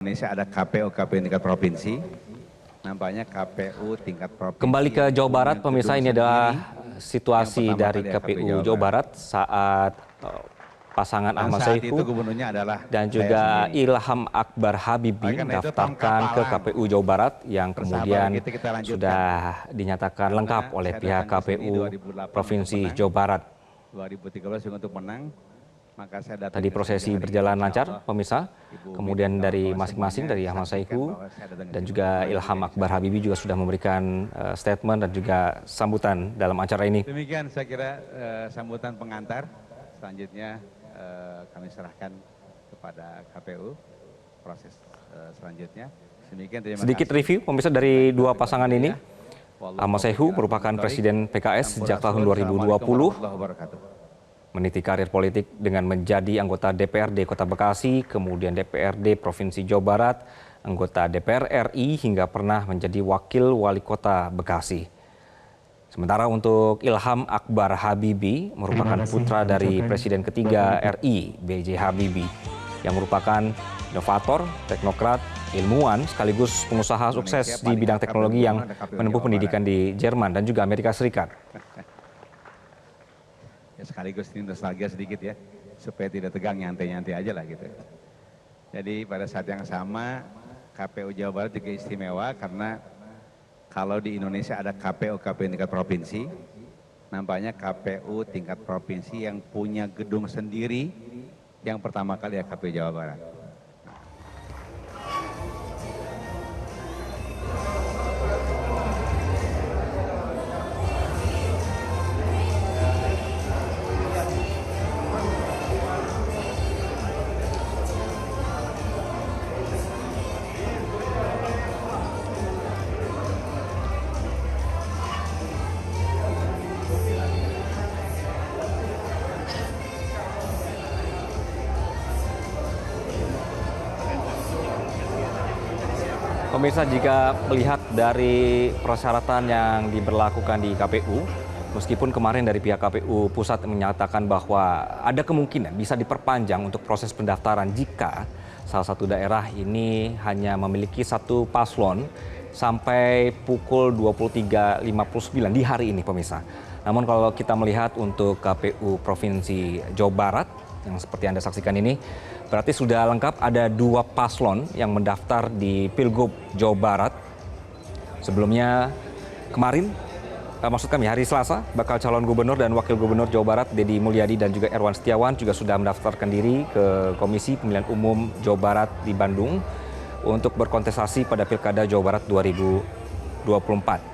Indonesia ada KPU tingkat provinsi, nampaknya KPU tingkat provinsi. Kembali ke Jawa Barat, pemirsa, ini adalah situasi dari KPU Jawa Barat saat pasangan Ahmad Saihu dan juga Ilham Akbar Habibie mendaftarkan ke KPU Jawa Barat yang kemudian sudah dinyatakan lengkap oleh pihak KPU Provinsi Jawa Barat. 2013 untuk menang. Tadi prosesi berjalan lancar, pemirsa. Kemudian dari masing-masing, dari Ahmad Saihu dan juga Ilham Akbar Habibie juga sudah memberikan statement dan juga sambutan dalam acara ini. Demikian saya kira sambutan pengantar. Selanjutnya kami serahkan kepada KPU proses selanjutnya. Sedikit review, pemirsa, dari dua pasangan ini. Ahmad Saihu merupakan Presiden PKS sejak tahun 2020. Meniti karir politik dengan menjadi anggota DPRD Kota Bekasi, kemudian DPRD Provinsi Jawa Barat, anggota DPR RI, hingga pernah menjadi wakil wali kota Bekasi. Sementara untuk Ilham Akbar Habibie merupakan putra dari Presiden ketiga RI, B.J. Habibie, yang merupakan inovator, teknokrat, ilmuwan, sekaligus pengusaha sukses di bidang teknologi yang menempuh pendidikan di Jerman dan juga Amerika Serikat. Ya, sekaligus ini nostalgia sedikit ya, supaya tidak tegang, nyantai-nyantai aja lah gitu. Jadi pada saat yang sama KPU Jawa Barat juga istimewa karena kalau di Indonesia ada KPU tingkat provinsi, nampaknya KPU tingkat provinsi yang punya gedung sendiri yang pertama kali ya KPU Jawa Barat. Pemirsa, jika melihat dari persyaratan yang diberlakukan di KPU, meskipun kemarin dari pihak KPU Pusat menyatakan bahwa ada kemungkinan bisa diperpanjang untuk proses pendaftaran jika salah satu daerah ini hanya memiliki satu paslon sampai pukul 23.59 di hari ini, pemirsa. Namun kalau kita melihat untuk KPU Provinsi Jawa Barat, yang seperti Anda saksikan ini, berarti sudah lengkap, ada dua paslon yang mendaftar di Pilgub Jawa Barat. Sebelumnya kemarin, maksud kami hari Selasa, bakal calon gubernur dan wakil gubernur Jawa Barat Deddy Mulyadi dan juga Erwan Setiawan juga sudah mendaftarkan diri ke Komisi Pemilihan Umum Jawa Barat di Bandung untuk berkontestasi pada Pilkada Jawa Barat 2024.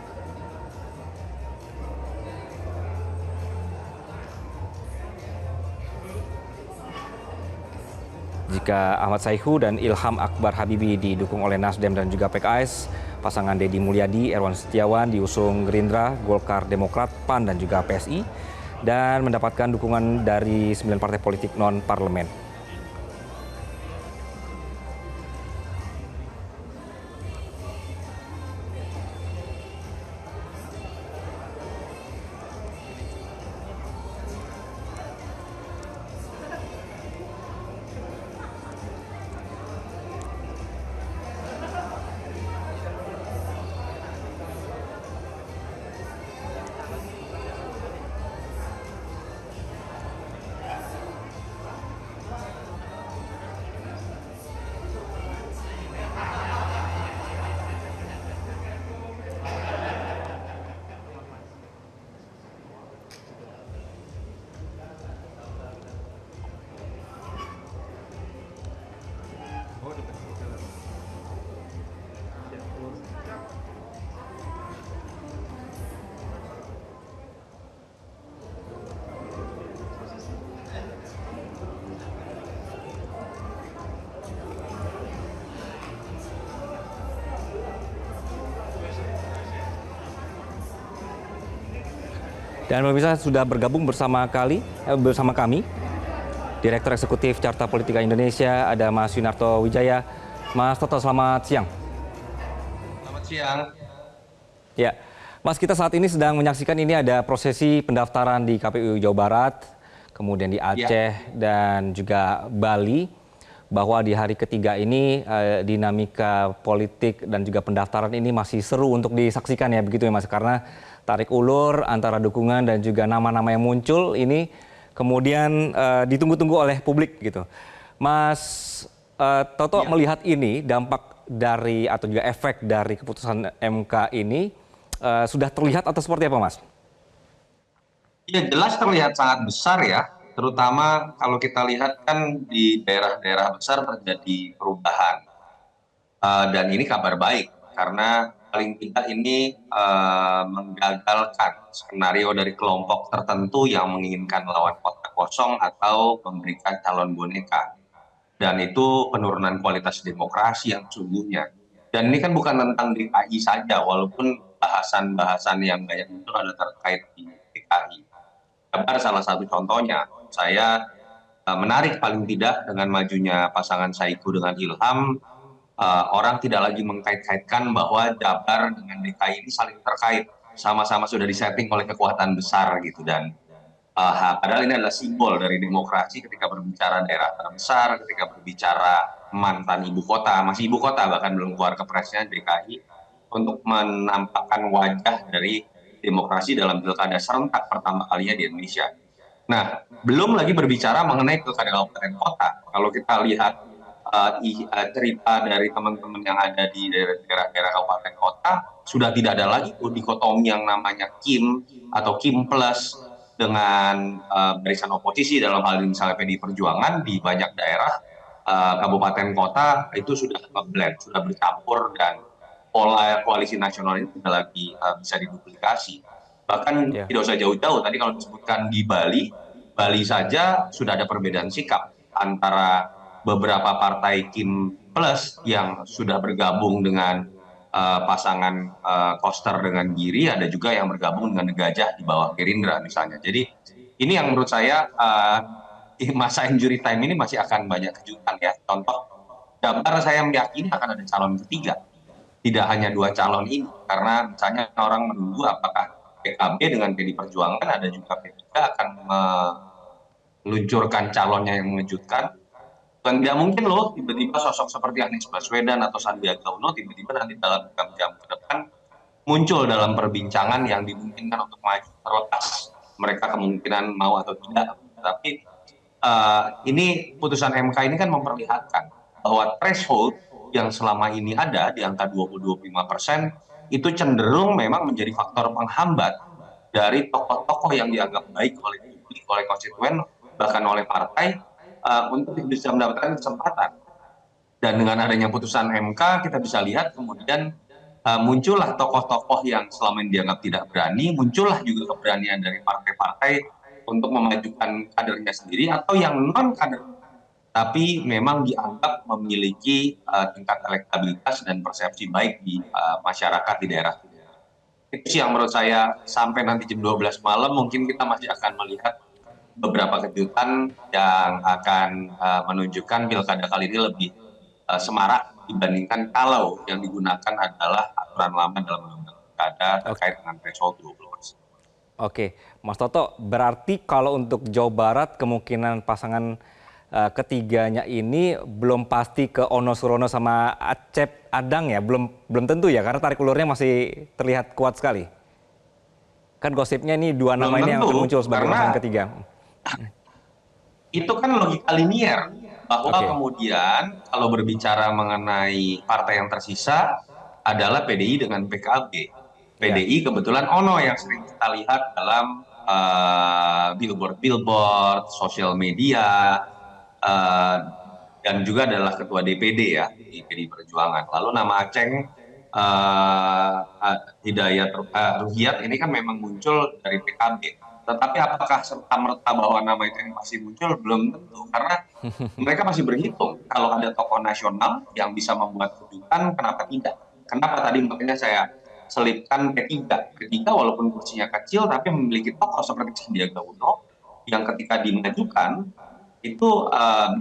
Jika Ahmad Saihu dan Ilham Akbar Habibie didukung oleh Nasdem dan juga PKS, pasangan Deddy Mulyadi, Erwan Setiawan diusung Gerindra, Golkar, Demokrat, PAN dan juga PSI, dan mendapatkan dukungan dari 9 partai politik non-parlemen. Dan pemirsa, sudah bergabung bersama kami, Direktur Eksekutif Carta Politika Indonesia, ada Mas Yunarto Wijaya. Mas Toto, selamat siang. Selamat siang. Ya, Mas, kita saat ini sedang menyaksikan ini ada prosesi pendaftaran di KPU Jawa Barat, kemudian di Aceh dan juga Bali. bahwa di hari ketiga ini dinamika politik dan juga pendaftaran ini masih seru untuk disaksikan ya begitu ya Mas, karena tarik ulur antara dukungan dan juga nama-nama yang muncul ini kemudian ditunggu-tunggu oleh publik gitu. Mas Toto melihat ini dampak dari atau juga efek dari keputusan MK ini sudah terlihat atau seperti apa Mas? Ya jelas terlihat sangat besar ya, terutama kalau kita lihat kan di daerah-daerah besar terjadi perubahan. Dan ini kabar baik karena paling tidak ini menggagalkan skenario dari kelompok tertentu yang menginginkan lawan kota kosong atau memberikan calon boneka. Dan itu penurunan kualitas demokrasi yang sesungguhnya. Dan ini kan bukan tentang DKI saja, walaupun bahasan-bahasan yang banyak itu ada terkait di DKI. Jabar salah satu contohnya. Saya menarik paling tidak dengan majunya pasangan Saiku dengan Ilham, orang tidak lagi mengkait-kaitkan bahwa Jabar dengan DKI ini saling terkait, sama-sama sudah disetting oleh kekuatan besar gitu. Dan padahal ini adalah simbol dari demokrasi ketika berbicara daerah terbesar, ketika berbicara mantan ibu kota, masih ibu kota bahkan belum keluar kepresnya DKI, untuk menampakkan wajah dari demokrasi dalam pilkada serentak pertama kalinya di Indonesia. Nah, belum lagi berbicara mengenai pilkada kabupaten kota. Kalau kita lihat cerita dari teman-teman yang ada di daerah-daerah kabupaten kota, sudah tidak ada lagi tuh dikotomi yang namanya Kim atau Kim Plus dengan barisan oposisi, dalam hal ini misalnya PDI Perjuangan. Di banyak daerah kabupaten kota itu sudah ngeblend, sudah bercampur, dan pola koalisi nasional ini tidak lagi bisa diduplikasi. Bahkan tidak usah jauh-jauh, tadi kalau disebutkan di Bali, Bali saja sudah ada perbedaan sikap antara beberapa partai Kim Plus yang sudah bergabung dengan pasangan Koster dengan Giri, ada juga yang bergabung dengan Gajah di bawah Gerindra misalnya. Jadi ini yang menurut saya masa injury time ini masih akan banyak kejutan ya. Contoh, Jabar saya meyakini akan ada calon ketiga. Tidak hanya dua calon ini, karena misalnya orang menunggu apakah PKB dengan PDI Perjuangan, ada juga P3 akan meluncurkan calonnya yang mengejutkan. Dan tidak mungkin loh tiba-tiba sosok seperti Anies Baswedan atau Sandiaga Uno tiba-tiba nanti dalam jam ke depan muncul dalam perbincangan yang dimungkinkan untuk maju, terlepas mereka kemungkinan mau atau tidak. Tapi ini putusan MK ini kan memperlihatkan bahwa threshold yang selama ini ada di angka 20-25% itu cenderung memang menjadi faktor penghambat dari tokoh-tokoh yang dianggap baik oleh publik, oleh konstituen, bahkan oleh partai, untuk bisa mendapatkan kesempatan. Dan dengan adanya putusan MK, kita bisa lihat kemudian muncullah tokoh-tokoh yang selama ini dianggap tidak berani, muncullah juga keberanian dari partai-partai untuk memajukan kadernya sendiri, atau yang non-kader tapi memang dianggap memiliki tingkat elektabilitas dan persepsi baik di masyarakat di daerah. Itu sih yang menurut saya sampai nanti jam 12 malam mungkin kita masih akan melihat beberapa kejutan yang akan menunjukkan pilkada kali ini lebih semarak dibandingkan kalau yang digunakan adalah aturan lama dalam undang-undang pilkada terkait dengan threshold 20%. Oke, Mas Toto, berarti kalau untuk Jawa Barat kemungkinan pasangan ketiganya ini belum pasti ke Ono Surono sama Acep Adang ya, belum tentu ya, karena tarik ulurnya masih terlihat kuat sekali. Kan gosipnya ini dua nama ini yang akan muncul sebagai pasangan ketiga. Itu kan logika linier, bahwa kemudian kalau berbicara mengenai partai yang tersisa adalah PDI dengan PKB. PDI kebetulan Ono yang sering kita lihat dalam billboard, sosial media, dan juga adalah ketua DPD ya di PDI Perjuangan. Lalu nama Aceng Hidayat Ruhiyat ini kan memang muncul dari PKB. Tetapi apakah serta-merta bahwa nama itu yang masih muncul? Belum tentu. Karena mereka masih berhitung. Kalau ada tokoh nasional yang bisa membuat kejutan, kenapa tidak? Kenapa tadi makanya saya selipkan P3. P3 walaupun kursinya kecil, tapi memiliki tokoh seperti Sandiaga Uno, yang ketika dimajukan, itu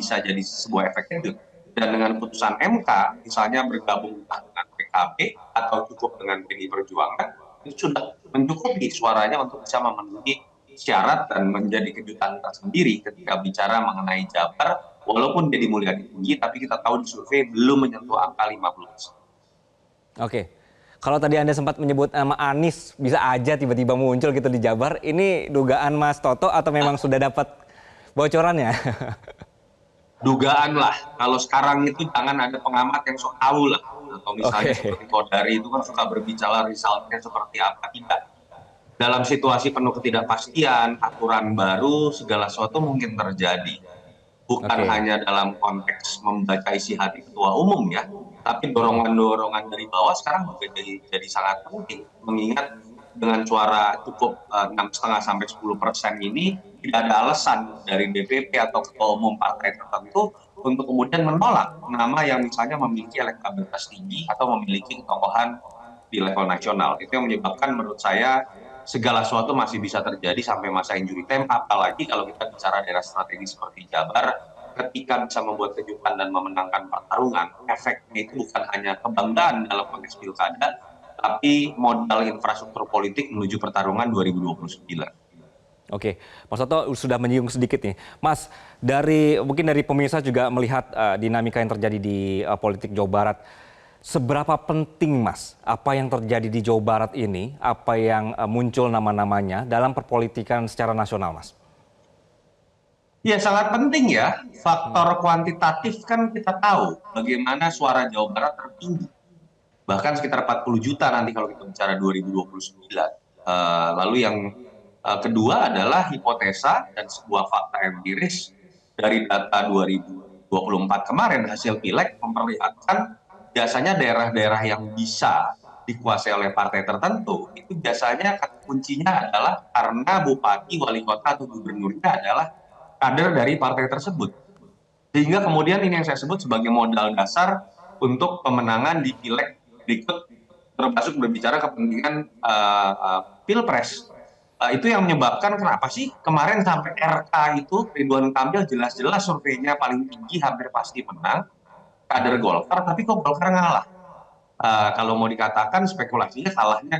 bisa jadi sebuah efek kejut. Dan dengan putusan MK, misalnya bergabung dengan PKB atau cukup dengan PDI Perjuangan, itu sudah mencukupi suaranya untuk bisa memenuhi syarat dan menjadi kejutan tersendiri ketika bicara mengenai Jabar Walaupun Deddy Mulyadi tinggi, tapi kita tahu di survei belum menyentuh angka 50%. Oke. Kalau tadi Anda sempat menyebut nama Anies bisa aja tiba-tiba muncul gitu di Jabar, ini dugaan Mas Toto atau memang sudah dapat bocorannya? Dugaan lah, kalau sekarang itu jangan ada pengamat yang sok tahu lah. Atau misalnya seperti Kodari itu kan suka berbicara resultnya seperti apa, tidak. Dalam situasi penuh ketidakpastian, aturan baru, segala sesuatu mungkin terjadi. Bukan hanya dalam konteks membaca isi hati ketua umum ya, tapi dorongan-dorongan dari bawah sekarang juga jadi sangat penting. Mengingat dengan suara cukup 6,5 sampai 10% ini tidak ada alasan dari DPP atau ketua umum partai tertentu untuk kemudian menolak nama yang misalnya memiliki elektabilitas tinggi atau memiliki ketokohan di level nasional. Itu yang menyebabkan menurut saya segala sesuatu masih bisa terjadi sampai masa injury time, apalagi kalau kita bicara daerah strategis seperti Jabar, ketika bisa membuat kejutan dan memenangkan pertarungan, efeknya itu bukan hanya kebanggaan dalam konteks pilkada, tapi modal infrastruktur politik menuju pertarungan 2029. Oke, Mas Toto sudah menyinggung sedikit nih. Mas, mungkin dari pemirsa juga melihat dinamika yang terjadi di politik Jawa Barat. Seberapa penting, Mas, apa yang terjadi di Jawa Barat ini, apa yang muncul nama-namanya dalam perpolitikan secara nasional, Mas? Ya, sangat penting ya. Faktor kuantitatif kan kita tahu bagaimana suara Jawa Barat tertinggi. Bahkan sekitar 40 juta nanti kalau kita bicara 2029. Lalu yang kedua adalah hipotesa dan sebuah fakta empiris dari data 2024 kemarin hasil pileg memperlihatkan biasanya daerah-daerah yang bisa dikuasai oleh partai tertentu itu biasanya kuncinya adalah karena bupati, wali kota atau gubernurnya adalah kader dari partai tersebut. Sehingga kemudian ini yang saya sebut sebagai modal dasar untuk pemenangan di pileg berikut, termasuk berbicara kepentingan pilpres. Itu yang menyebabkan kenapa sih kemarin sampai RK itu Ridwan Kamil jelas-jelas surveinya paling tinggi, hampir pasti menang, kader Golkar, tapi kok Golkar ngalah. Kalau mau dikatakan spekulasinya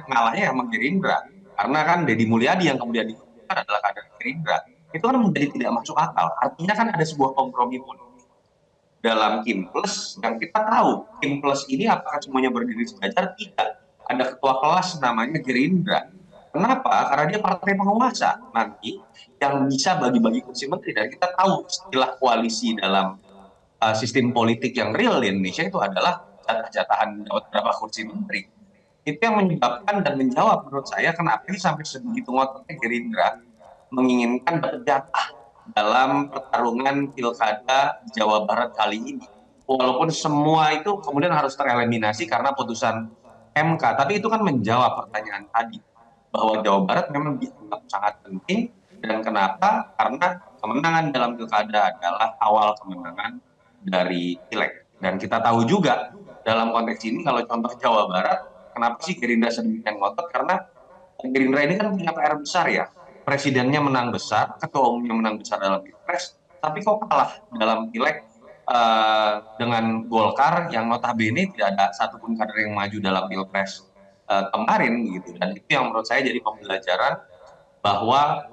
ngalahnya emang Gerindra, karena kan Deddy Mulyadi yang kemudian diumumkan adalah kader Gerindra, itu kan menjadi tidak masuk akal. Artinya kan ada sebuah kompromi politik dalam Kim Plus yang kita tahu Kim Plus ini apakah semuanya berdiri sejajar? Tidak. Ada ketua kelas namanya Gerindra. Kenapa? Karena dia partai penguasa nanti yang bisa bagi-bagi kursi menteri, dan kita tahu istilah koalisi dalam sistem politik yang real di Indonesia itu adalah jatah-jatahan beberapa kursi menteri. Itu yang menyebabkan dan menjawab menurut saya kenapa sampai sebegitu ngototnya Gerindra menginginkan berjatah dalam pertarungan pilkada Jawa Barat kali ini. Walaupun semua itu kemudian harus tereliminasi karena putusan MK, tapi itu kan menjawab pertanyaan tadi bahwa Jawa Barat memang dianggap sangat penting. Dan kenapa? Karena kemenangan dalam pilkada adalah awal kemenangan dari pileg. Dan kita tahu juga dalam konteks ini kalau contoh Jawa Barat, kenapa sih Gerindra sedemikian ngotot? Karena Gerindra ini kan punya PR besar ya. Presidennya menang besar, ketua umumnya menang besar dalam pilpres, tapi kok kalah dalam pileg dengan Golkar yang notabene tidak ada satupun kader yang maju dalam pilpres kemarin gitu. Dan itu yang menurut saya jadi pembelajaran bahwa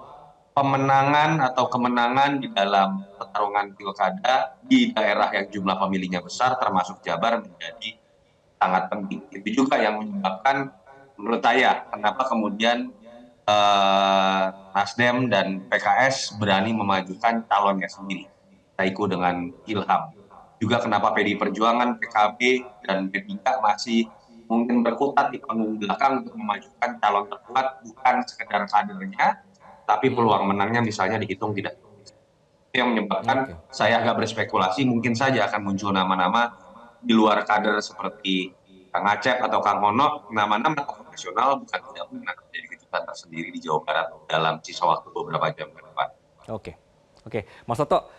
pemenangan atau kemenangan di dalam pertarungan pilkada di daerah yang jumlah pemilihnya besar termasuk Jabar menjadi sangat penting. Itu juga yang menyebabkan menurut saya kenapa kemudian Nasdem dan PKS berani memajukan calonnya sendiri, Saiku dengan Ilham. Juga kenapa PDI Perjuangan, PKB, dan P3 masih mungkin berkutat di panggung belakang untuk memajukan calon terkuat, bukan sekedar kadernya, tapi peluang menangnya misalnya dihitung tidak. Itu yang menyebabkan saya agak berspekulasi mungkin saja akan muncul nama-nama di luar kader seperti Kang Acep atau Kang Mono, nama-nama tokoh nasional bukan tidak benar menjadi kejutan tersendiri di Jawa Barat dalam sisa waktu beberapa jam ke depan. Oke, Mas Toto,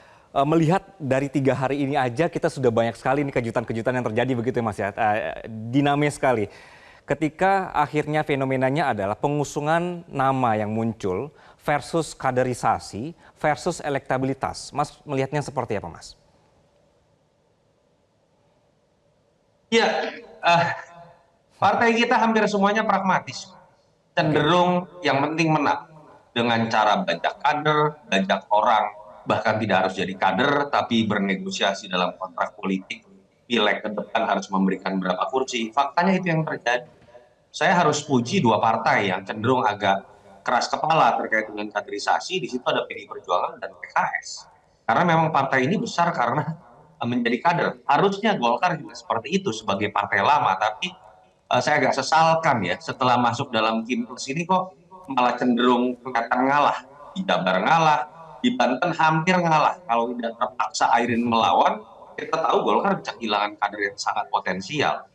melihat dari 3 hari ini aja kita sudah banyak sekali nih kejutan-kejutan yang terjadi begitu ya Mas ya, dinamis sekali. Ketika akhirnya fenomenanya adalah pengusungan nama yang muncul versus kaderisasi versus elektabilitas. Mas melihatnya seperti apa, Mas? Ya, partai kita hampir semuanya pragmatis. Cenderung yang penting menang. Dengan cara bajak kader, bajak orang bahkan tidak harus jadi kader, tapi bernegosiasi dalam kontrak politik, pileg ke depan harus memberikan berapa kursi. Faktanya itu yang terjadi. Saya harus puji dua partai yang cenderung agak keras kepala terkait dengan kaderisasi. Di situ ada PDI Perjuangan dan PKS. Karena memang partai ini besar karena menjadi kader. Harusnya Golkar juga seperti itu sebagai partai lama, tapi saya agak sesalkan ya setelah masuk dalam Kim Plus ini kok malah cenderung kelihatan ngalah. Di Jabar ngalah, di Banten hampir ngalah. Kalau tidak terpaksa Airin melawan, kita tahu Golkar bisa kehilangan kader yang sangat potensial.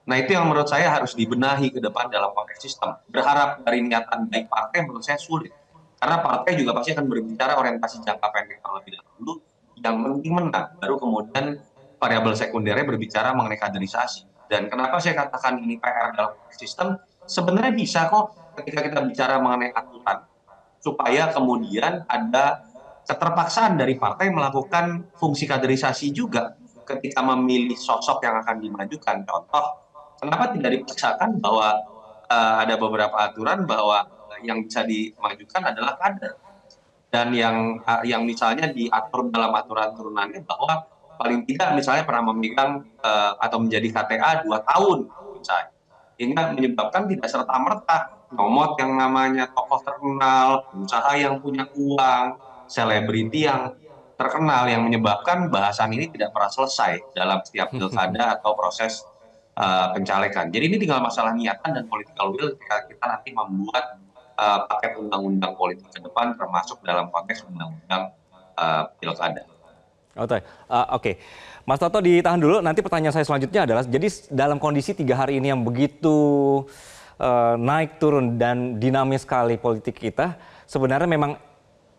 Nah itu yang menurut saya harus dibenahi ke depan dalam konteks sistem. Berharap dari niatan baik partai menurut saya sulit. Karena partai juga pasti akan berbicara orientasi jangka pendek terlebih dahulu, yang penting menang. Baru kemudian variabel sekundernya berbicara mengenai kaderisasi. Dan kenapa saya katakan ini PR dalam konteks sistem, sebenarnya bisa kok ketika kita bicara mengenai aturan, supaya kemudian ada keterpaksaan dari partai melakukan fungsi kaderisasi juga ketika memilih sosok yang akan dimajukan. Contoh, kenapa tidak dipaksakan bahwa ada beberapa aturan bahwa yang bisa dimajukan adalah kader, dan yang misalnya diatur dalam aturan turunannya bahwa paling tidak misalnya pernah memegang atau menjadi KTA 2 tahun misalnya, sehingga menyebabkan tidak serta-merta nyomot yang namanya tokoh terkenal, pengusaha yang punya uang, selebriti yang terkenal, yang menyebabkan bahasan ini tidak pernah selesai dalam setiap pilkada atau proses pencalekan. Jadi ini tinggal masalah niatan dan political will ketika kita nanti membuat paket undang-undang politik ke depan, termasuk dalam konteks undang-undang pilkada. Oke. Mas Toto ditahan dulu, nanti pertanyaan saya selanjutnya adalah, jadi dalam kondisi 3 hari ini yang begitu naik turun dan dinamis sekali politik kita, sebenarnya memang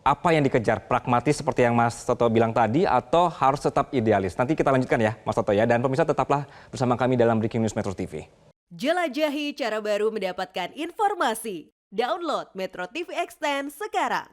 apa yang dikejar? Pragmatis seperti yang Mas Toto bilang tadi, atau harus tetap idealis? Nanti kita lanjutkan ya Mas Toto ya, dan pemirsa tetaplah bersama kami dalam Breaking News Metro TV. Jelajahi cara baru mendapatkan informasi. Download Metro TV Extend sekarang.